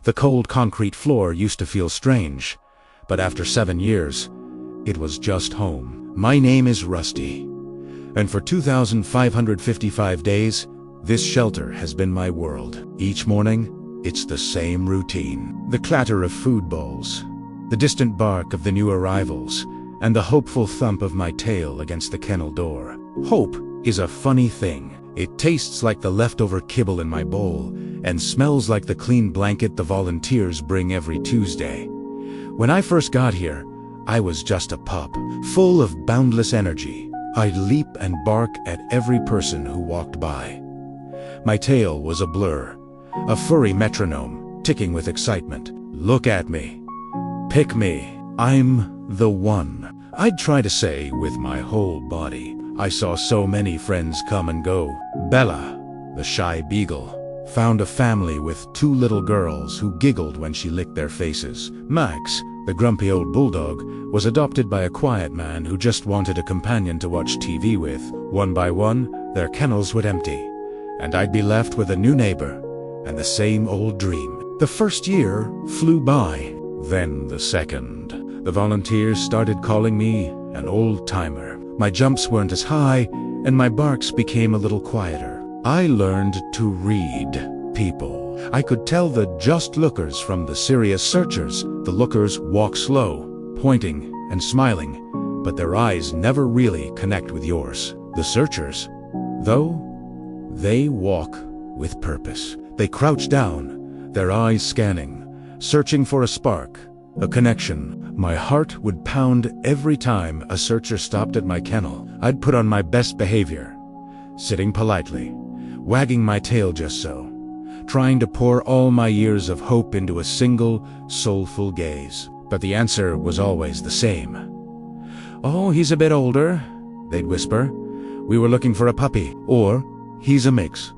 The cold concrete floor used to feel strange, but after 7 years, it was just home. My name is Rusty, and for 2,555 days, this shelter has been my world. Each morning, it's the same routine. The clatter of food bowls, the distant bark of the new arrivals, and the hopeful thump of my tail against the kennel door. Hope is a funny thing. It tastes like the leftover kibble in my bowl and smells like the clean blanket the volunteers bring every Tuesday. When I first got here, I was just a pup, full of boundless energy. I'd leap and bark at every person who walked by. My tail was a blur, a furry metronome, ticking with excitement. Look at me. Pick me. I'm the one. I'd try to say with my whole body. I saw so many friends come and go. Bella, the shy beagle, found a family with 2 little girls who giggled when she licked their faces. Max, the grumpy old bulldog, was adopted by a quiet man who just wanted a companion to watch TV with. One by one, their kennels would empty, and I'd be left with a new neighbor and the same old dream. The first year flew by, then the second. The volunteers started calling me an old-timer. My jumps weren't as high, and my barks became a little quieter. I learned to read people. I could tell the just lookers from the serious searchers. The lookers walk slow, pointing and smiling, but their eyes never really connect with yours. The searchers, though, they walk with purpose. They crouch down, their eyes scanning, searching for a spark, a connection. My heart would pound every time a searcher stopped at my kennel. I'd put on my best behavior, sitting politely, wagging my tail just so, trying to pour all my years of hope into a single, soulful gaze. But the answer was always the same. "Oh, he's a bit older," they'd whisper. "We were looking for a puppy." Or, "He's a mix.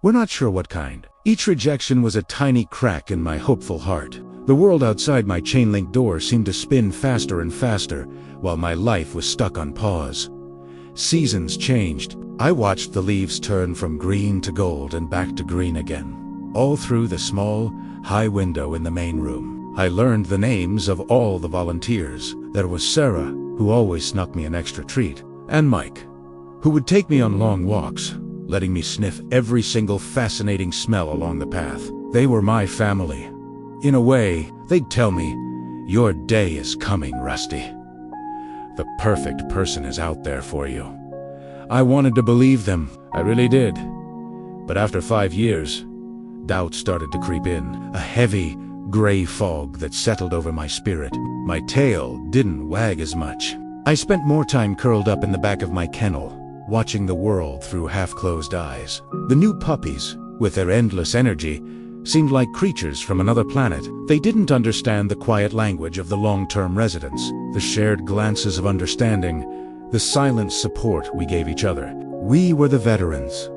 We're not sure what kind." Each rejection was a tiny crack in my hopeful heart. The world outside my chain-link door seemed to spin faster and faster, while my life was stuck on pause. Seasons changed. I watched the leaves turn from green to gold and back to green again, all through the small, high window in the main room. I learned the names of all the volunteers. There was Sarah, who always snuck me an extra treat, and Mike, who would take me on long walks, letting me sniff every single fascinating smell along the path. They were my family. In a way, they'd tell me, "Your day is coming, Rusty. The perfect person is out there for you." I wanted to believe them, I really did. But after 5 years, doubt started to creep in, a heavy, gray fog that settled over my spirit. My tail didn't wag as much. I spent more time curled up in the back of my kennel, watching the world through half-closed eyes. The new puppies, with their endless energy, seemed like creatures from another planet. They didn't understand the quiet language of the long-term residents, the shared glances of understanding, the silent support we gave each other. We were the veterans,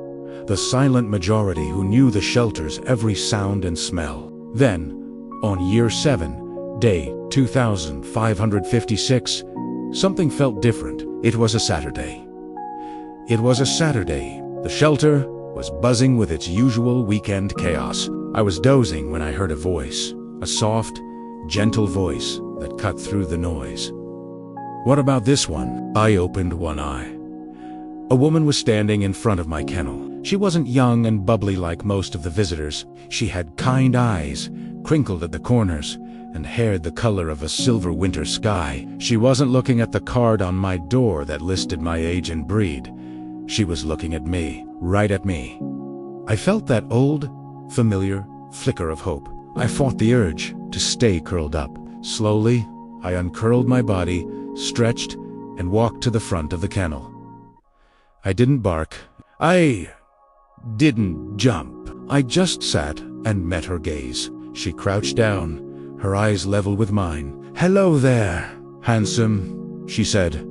the silent majority who knew the shelter's every sound and smell. Then, on year 7, day 2556, something felt different. It was a Saturday. The shelter was buzzing with its usual weekend chaos. I was dozing when I heard a voice, a soft, gentle voice that cut through the noise. "What about this one?" I opened one eye. A woman was standing in front of my kennel. She wasn't young and bubbly like most of the visitors. She had kind eyes, crinkled at the corners, and hair the color of a silver winter sky. She wasn't looking at the card on my door that listed my age and breed. She was looking at me, right at me. I felt that old, familiar flicker of hope. I fought the urge to stay curled up. Slowly, I uncurled my body, stretched, and walked to the front of the kennel. I didn't bark. I didn't jump. I just sat and met her gaze. She crouched down, her eyes level with mine. "Hello there, handsome," she said,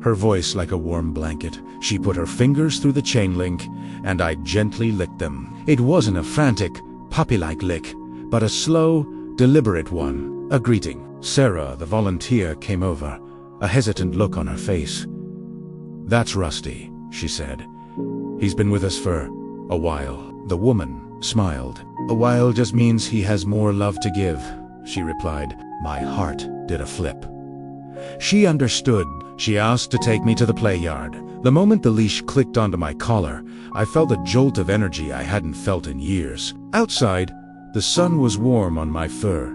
her voice like a warm blanket. She put her fingers through the chain link, and I gently licked them. It wasn't a frantic, puppy-like lick, but a slow, deliberate one, a greeting. Sarah, the volunteer, came over, a hesitant look on her face. "That's Rusty," she said. "He's been with us for a while." The woman smiled. "A while just means he has more love to give," she replied. My heart did a flip. She understood. She asked to take me to the play yard. The moment the leash clicked onto my collar, I felt a jolt of energy I hadn't felt in years. Outside, the sun was warm on my fur.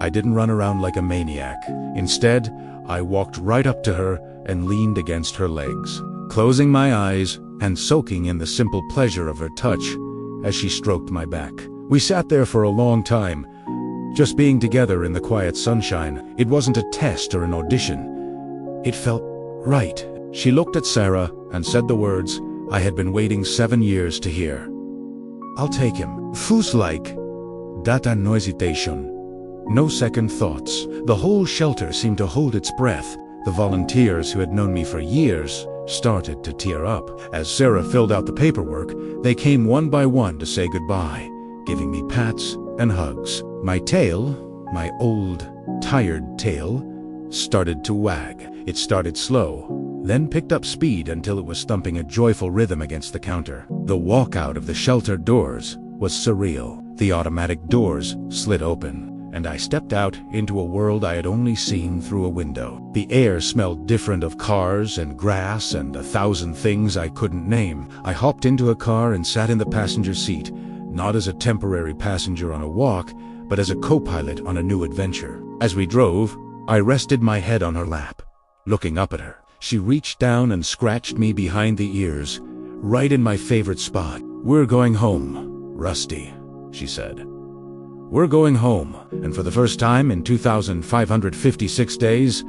I didn't run around like a maniac. Instead, I walked right up to her and leaned against her legs, closing my eyes and soaking in the simple pleasure of her touch as she stroked my back. We sat there for a long time, just being together in the quiet sunshine. It wasn't a test or an audition. It felt right. She looked at Sarah and said the words I had been waiting 7 years to hear. "I'll take him." Fus-like. Data no hesitation. No second thoughts. The whole shelter seemed to hold its breath. The volunteers who had known me for years started to tear up. As Sarah filled out the paperwork, they came one by one to say goodbye, giving me pats and hugs. My tail, my old, tired tail, started to wag. It started slow, then picked up speed until it was thumping a joyful rhythm against the counter. The walk out of the shelter doors was surreal. The automatic doors slid open, and I stepped out into a world I had only seen through a window. The air smelled different of cars and grass and 1,000 things I couldn't name. I hopped into a car and sat in the passenger seat, not as a temporary passenger on a walk, but as a co-pilot on a new adventure. As we drove, I rested my head on her lap, looking up at her. She reached down and scratched me behind the ears, right in my favorite spot. "We're going home, Rusty," she said. "We're going home." And for the first time in 2,556 days,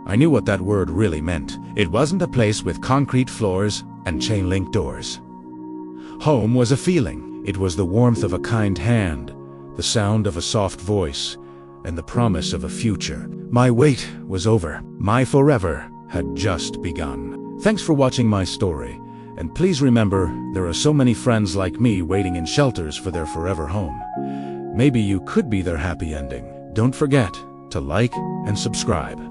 I knew what that word really meant. It wasn't a place with concrete floors and chain-link doors. Home was a feeling. It was the warmth of a kind hand, the sound of a soft voice, and the promise of a future. My wait was over. My forever had just begun. Thanks for watching my story, and please remember, there are so many friends like me waiting in shelters for their forever home. Maybe you could be their happy ending. Don't forget to like and subscribe.